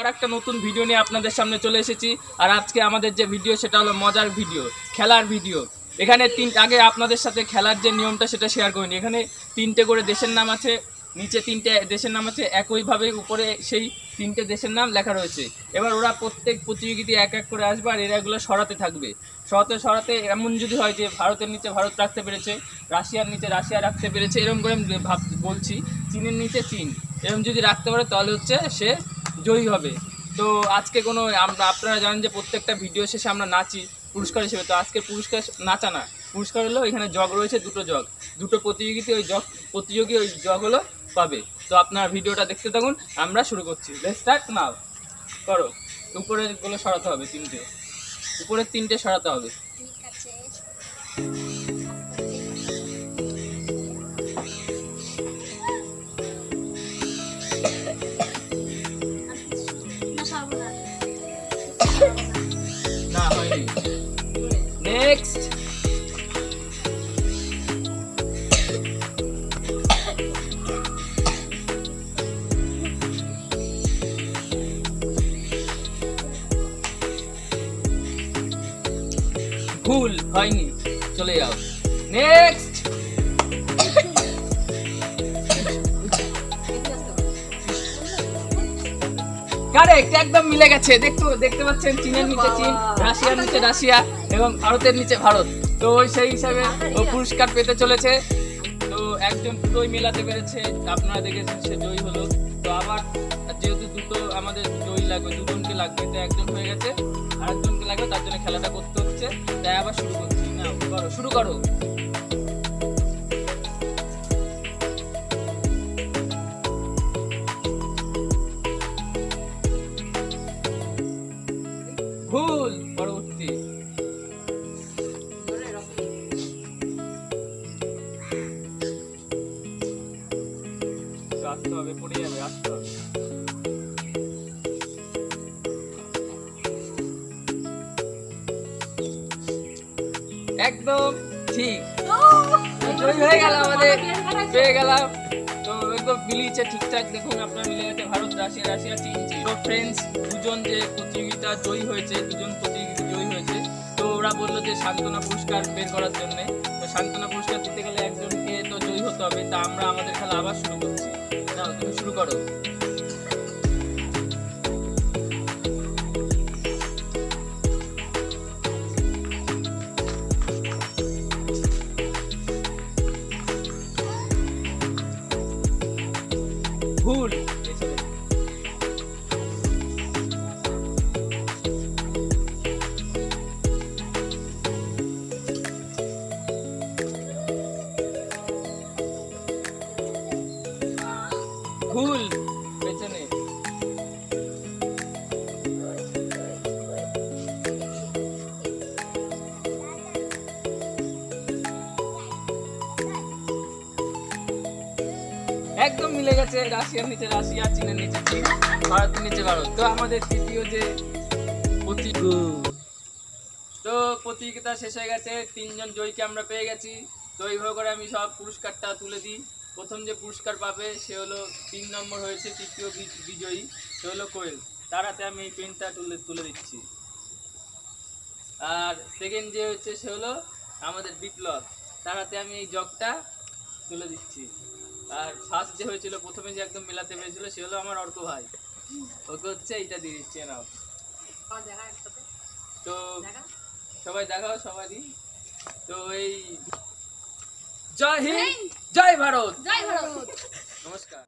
আর একটা নতুন ভিডিও নিয়ে আপনাদের সামনে চলে এসেছি। আর আজকে আমাদের যে ভিডিও সেটা হলো মজার ভিডিও, খেলার ভিডিও। এখানে আগে আপনাদের সাথে খেলার যে নিয়মটা সেটা শেয়ার করিনি। এখানে 3টে করে দেশের নাম আছে, নিচে 3টে দেশের নাম আছে, একইভাবে উপরে সেই 3টে দেশের নাম লেখা রয়েছে। এবার ওরা প্রত্যেক প্রতিযোগিতা এক এক করে আসবে আর এরা এগুলো সরাতে থাকবে। সরাতে এমন যদি হয় যে ভারতের নিচে ভারত রাখতে পেরেছে, রাশিয়ার নিচে রাশিয়া রাখতে পেরেছে, এরকম করে বলছি, চীনের নিচে চীন, এরকম যদি রাখতে পারে তাহলে হচ্ছে সে জয়ী হবে। তো আজকে আপনারা জানেন যে প্রত্যেকটা ভিডিও শেষে আমরা নাচি পুরস্কার হিসেবে। তো আজকের পুরস্কার নাচা না, পুরস্কার হলো এখানে জগ রয়েছে, দুটো প্রতিযোগী ওই জগ হলো পাবে। তো আপনার ভিডিওটা দেখতে থাকুন, আমরা শুরু করছি। Let's start now. করো। উপরের গুলো সরাতে হবে, উপরের 3টে সরাতে হবে। ঠিক আছে। না হয়নি। নেক্সট। ভুল হয়নি, চলে যাও। নেক্সট। কারেক্ট, একদম মিলে গেছে। দেখতে পাচ্ছেন চীনের নিচে চীন, রাশিয়ার নিচে রাশিয়া এবং ভারতের নিচে ভারত। তো সেই হিসাবে ও পুরস্কার পেতে চলেছে। তো একজন দুটোই মেলাতে পেরেছে, আপনারা দেখেছেন সে জয়ী হলো। তো আবার যেহেতু দুটো আমাদের জয়ী লাগবে, দুজনকে লাগবে, তো একজন হয়ে গেছে, আরেকজনকে লাগবে, তার জন্য খেলাটা করতে হচ্ছে। তাই আবার শুরু করছি। না করো, শুরু করো। ভুল। পরবর্তী। আসতে হবে, পড়ে যাবে, আসতে হবে। একদম ঠিক, জয়ী হয়ে গেল আমাদের, পেয়ে গেলাম। তো একদম মিলিয়েছে ঠিকঠাক, দেখুন আপনার মিলে গেছে ভারত রাশিয়া, রাশিয়া চীন। তো ফ্রেন্ডস, দুজন যে প্রতিযোগিতা জয়ী হয়েছে, তো ওরা বললো যে সান্ত্বনা পুরস্কার বের করার জন্য। তো সান্ত্বনা পুরস্কার দিতে গেলে একজনকে তো জয়ী হতে হবে। তা আমরা আমাদের খেলা আবার শুরু করছি। না, তুমি শুরু করো। ভুল। ভুল, পেছনে। একদম মিলে গেছে, রাশিয়ার নিচে রাশিয়া, চীনের নিচে চীন, ভারতের নিচে ভারত। তো আমাদের তৃতীয় যে প্রতিযোগিতা শেষ হয়ে গেছে, 3জন জয়ীকে আমরা পেয়ে গেছি। তো এইভাবে করে আমি সব পুরস্কারটা তুলে দিই। প্রথম যে পুরস্কার পাবে সে হলো 3 নম্বর হয়েছে, তৃতীয় বিজয়ী সে হলো কোয়েল। তার হাতে আমি এই পেনটা তুলে দিচ্ছি। আর সেকেন্ড যে হচ্ছে সে হলো আমাদের বিপ্লব, তার হাতে আমি এই জগটা তুলে দিচ্ছি। আর ফার্স্ট যে হয়েছিল, প্রথমে যে একদম মেলাতে পেরেছিল, সে হলো আমার অর্ক ভাই, ওকে হচ্ছে এইটা দিয়ে দিচ্ছি। নাও। তো সবাই দেখাও, সবাই দিই। তো এই জয় হিন্দ, জয় ভারত, জয় ভারত। নমস্কার।